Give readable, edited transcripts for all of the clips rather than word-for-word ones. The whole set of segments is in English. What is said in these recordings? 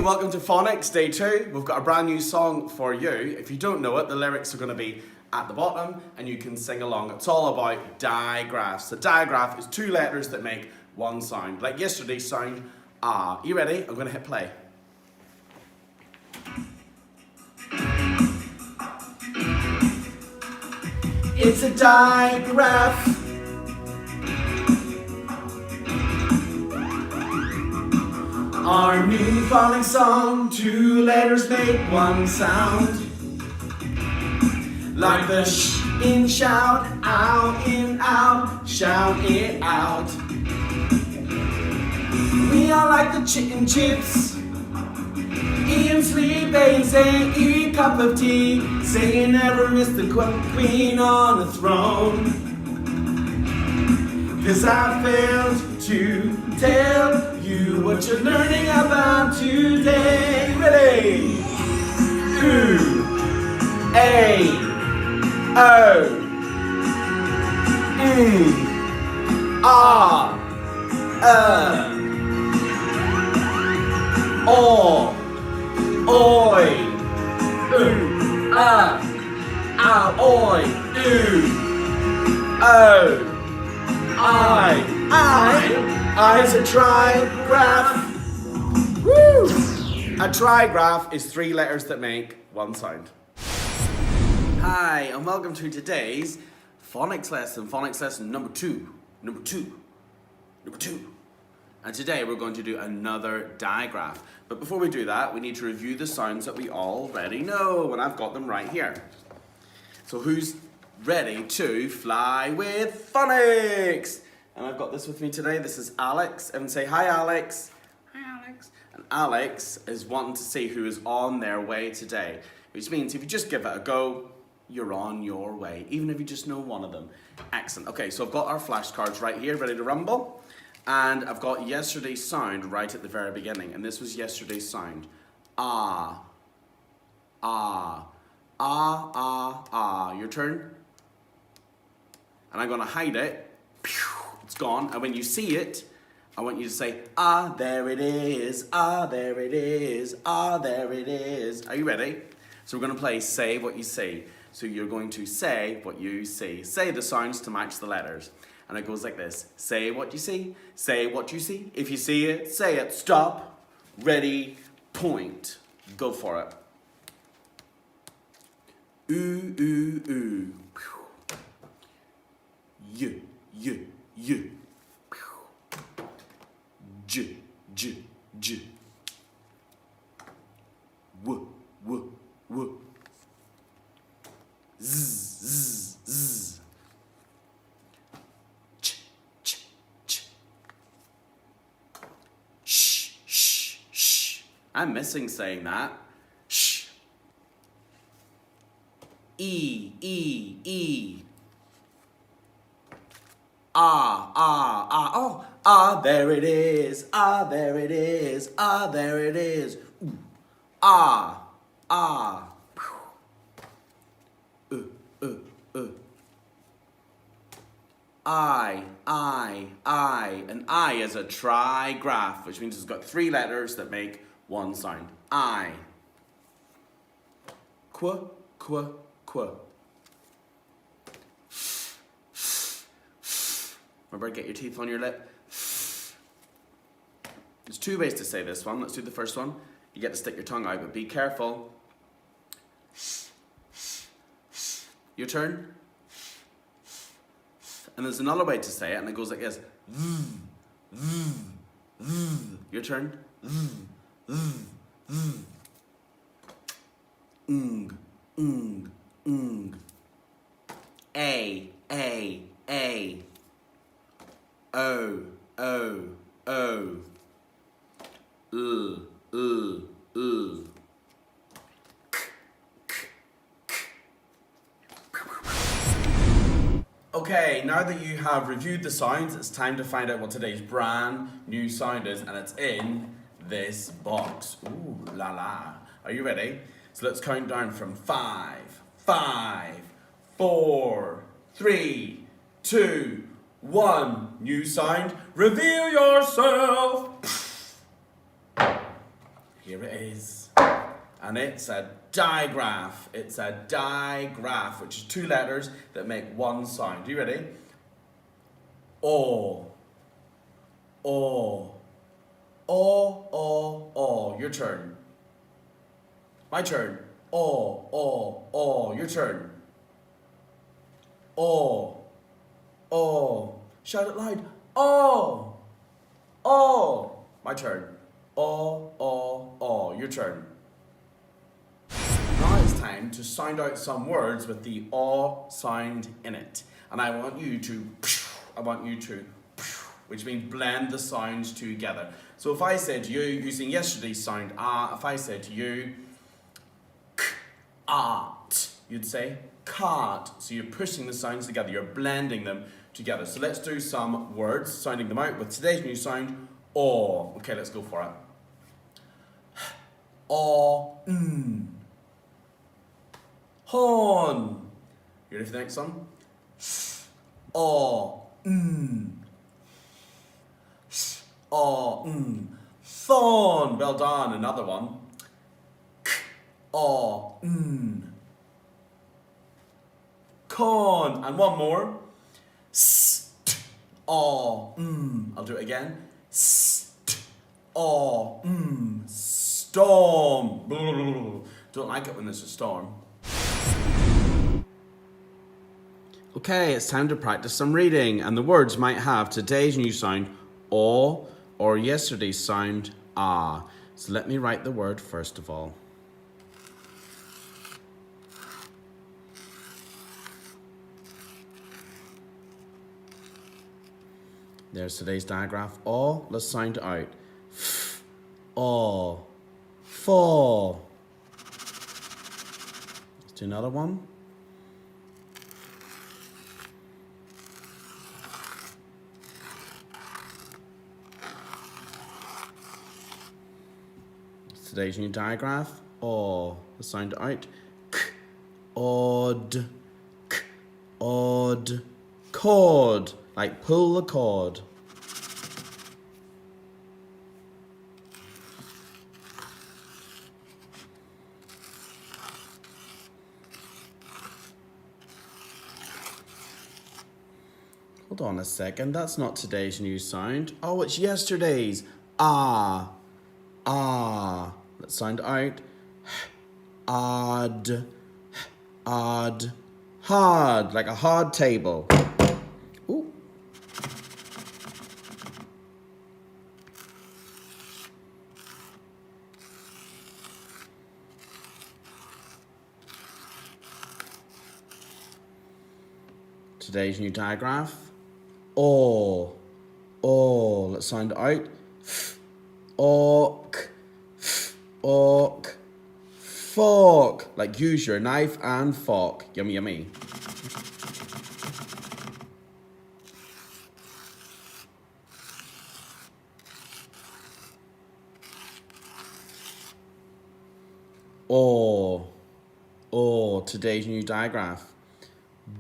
welcome to Phonics Day 2. We've got a brand new song for you. If you don't know it, the lyrics are going to be at the bottom and you can sing along. It's all about digraphs. The digraph is two letters that make one sound. Like yesterday's sound, ah. You ready? I'm going to hit play. It's a digraph. Our new Phonics song, two letters make one sound. Like the sh in shout, out in out, shout it out. We are like the chicken chips. Eat sleep, say eat cup of tea. Say you never miss the queen on the throne. 'Cause I failed to tell you what you're learning about today. Ready? Ooh, A, O, Ah, O, Oi, Oi, O. I's a trigraph. Woo! A trigraph is three letters that make one sound. Hi, and welcome to today's phonics lesson number two. And today we're going to do another digraph. But before we do that, we need to review the sounds that we already know, and I've got them right here. So who's ready to fly with phonics? And I've got this with me today. This is Alex. Everyone say hi, Alex. Hi, Alex. And Alex is wanting to see who is on their way today, which means if you just give it a go, you're on your way, even if you just know one of them. Excellent. Okay, so I've got our flashcards right here, ready to rumble. And I've got yesterday's sound right at the very beginning. And this was yesterday's sound. Ah. Ah. Ah, ah, ah. Your turn. And I'm going to hide it. It's gone. And when you see it, I want you to say, ah, there it is. Ah, there it is. Ah, there it is. Are you ready? So we're going to play Say What You See. So you're going to say what you see. Say the sounds to match the letters. And it goes like this. Say what you see. Say what you see. If you see it, say it. Stop. Ready. Point. Go for it. Ooh, ooh, ooh. You, you, you. J, j, j. W, w, w. Z, z, z. Ch, ch, ch. Shh, shh, shh. I'm missing saying that. Shh. E, e, e. Ah, ah, ah, oh, ah, there it is, ah, there it is, ah, there it is. Ooh. Ah, ah. I. An I is a trigraph, which means it's got three letters that make one sound. I. Qu, qu, qu. Remember, get your teeth on your lip. There's two ways to say this one. Let's do the first one. You get to stick your tongue out, but be careful. Your turn. And there's another way to say it, and it goes like this. Your turn. A. O. Okay, now that you have reviewed the sounds, it's time to find out what today's brand new sound is, and it's in this box. Ooh la la. Are you ready? So let's count down from 5, 4, 3, 2, 1. New sound. Reveal yourself. Here it is. And it's a digraph. It's a digraph, which is two letters that make one sound. Are you ready? O. O. O, O, O. Your turn. My turn. O, O, O. Your turn. O. O. Shout it loud. O. O. My turn. O, O, O. Your turn. Now it's time to sound out some words with the O sound in it. And I want you to, which means blend the sounds together. So if I said to you, using yesterday's sound, if I said to you, art, you'd say cart. So you're pushing the sounds together, you're blending them together. So let's do some words, sounding them out with today's new sound, O. Okay, let's go for it. O, horn. You ready for the next one? O, O, thorn. Well done. Another one. O, corn. And one more. O, I'll do it again. O, storm. Don't like it when there's a storm. Okay, it's time to practice some reading, and the words might have today's new sound, O, or yesterday's sound, ah. So let me write the word first of all. There's today's digraph, O. Let's sound it out. F, O, fall. Let's do another one. Today's new digraph, O. Let's sound it out. K, odd, k, odd, cord, like pull the cord. Hold on a second, that's not today's new sound. Oh, it's yesterday's. Ah, ah. Let's sound out. Odd, odd, hard, like a hard table. Ooh. Today's new digraph. O, O. Let's sound it out. Ok, ok, fork. Like use your knife and fork. Yummy, yummy. O, O. Today's new digraph.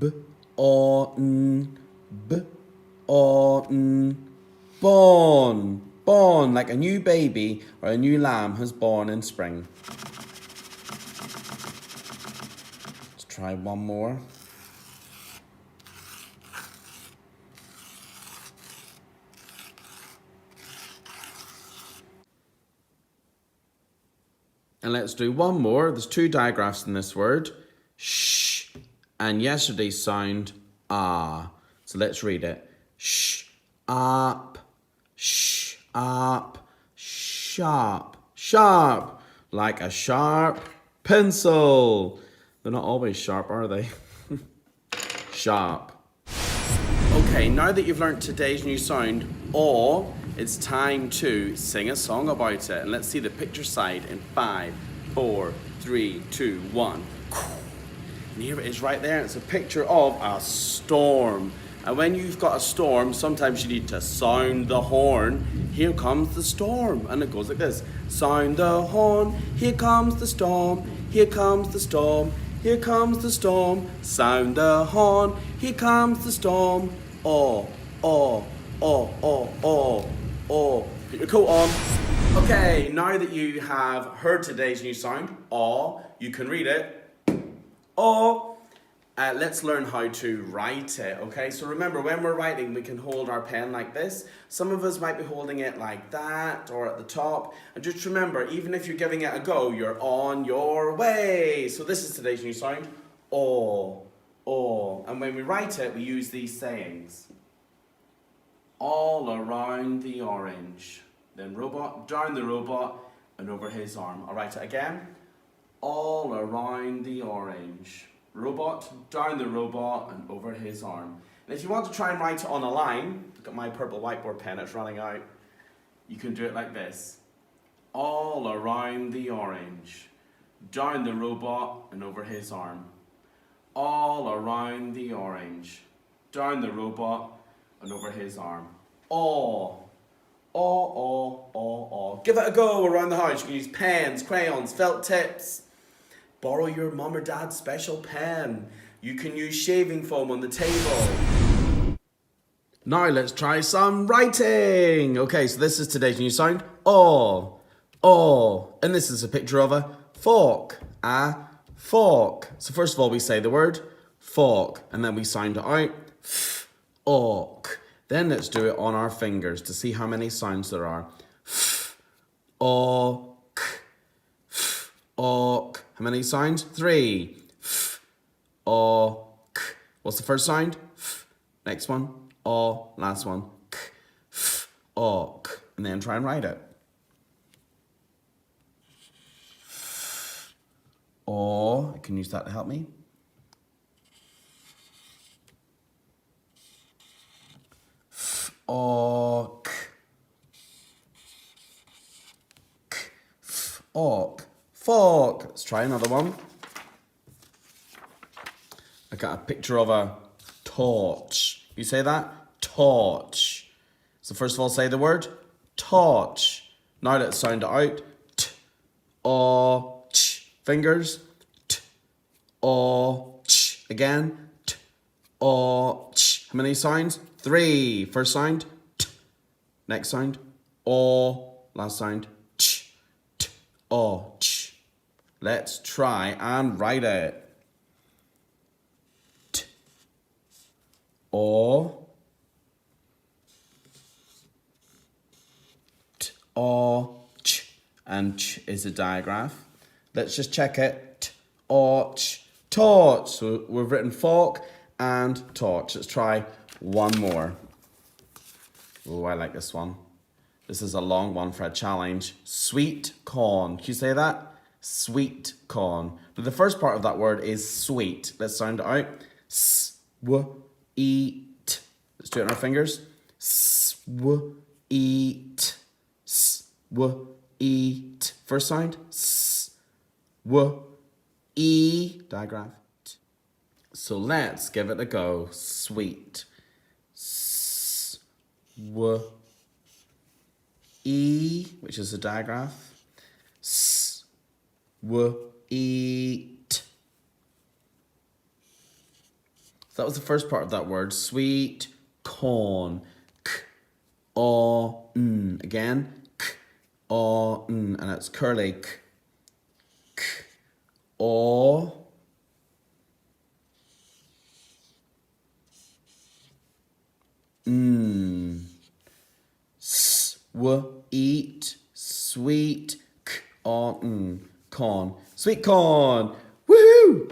B, O, N, B, O, N, born. Born, like a new baby or a new lamb has born in spring. Let's try one more. And let's do one more. There's two digraphs in this word. Sh and yesterday's sound, ah. So let's read it. Sh, up, sh, up, sharp, sharp, like a sharp pencil. They're not always sharp, are they? Sharp. Okay, now that you've learnt today's new sound, O, it's time to sing a song about it. And let's see the picture side in 5, 4, 3, 2, 1. And here it is right there. It's a picture of a storm. And when you've got a storm, sometimes you need to sound the horn. Here comes the storm. And it goes like this. Sound the horn. Here comes the storm. Here comes the storm. Here comes the storm. Sound the horn. Here comes the storm. Oh, oh, oh, oh, oh, oh. Put your coat on. Okay, now that you have heard today's new sound, aw, you can read it, aw. Let's learn how to write it, okay? So remember, when we're writing, we can hold our pen like this. Some of us might be holding it like that or at the top. And just remember, even if you're giving it a go, you're on your way. So this is today's new sound, aw, aw. And when we write it, we use these sayings. All around the orange. Then robot, down the robot, and over his arm. I'll write it again. All around the orange. Robot, down the robot, and over his arm. And if you want to try and write it on a line, look at my purple whiteboard pen, it's running out. You can do it like this. All around the orange. Down the robot, and over his arm. All around the orange. Down the robot, and over his arm. Aw. Aw, aw, aw, aw. Give it a go around the house. You can use pens, crayons, felt tips. Borrow your mum or dad's special pen. You can use shaving foam on the table. Now let's try some writing. Okay, so this is today's new sound. Aw, aw. And this is a picture of a fork. A fork. So first of all, we say the word fork, and then we sound it out. Fork. Then let's do it on our fingers to see how many sounds there are. Fork. Fork. How many sounds? 3. Fork. What's the first sound? Next one. Last one. Fork. And then try and write it. I can use that to help me. Fork. Fork. Fork. Let's try another one. I got a picture of a torch. You say that? Torch. So first of all, say the word torch. Now let's sound it out. T, o, ch. Fingers. T, o, ch. Again. T, o, ch. How many sounds? 3. First sound. T. Next sound. O. Last sound. Ch. T, o, ch. Let's try and write it. T, o, t, o, ch. And ch is a digraph. Let's just check it. T, o, ch. Torch. So we've written fork and torch. Let's try one more. Oh, I like this one. This is a long one for a challenge. Sweet corn. Can you say that? Sweet corn. But the first part of that word is sweet. Let's sound it out. S, w, e, t. Let's do it on our fingers. S, w, e, t. S, w, e, t. First sound. S, w, e. Digraph. T. So let's give it a go. Sweet. S, w, e, which is a digraph. S, w, e, t. So that was the first part of that word. Sweet corn. K, o, n. Again. K, o, n. And it's curly. K, k, o. Eat, sweet, corn, corn, sweet corn. Woohoo!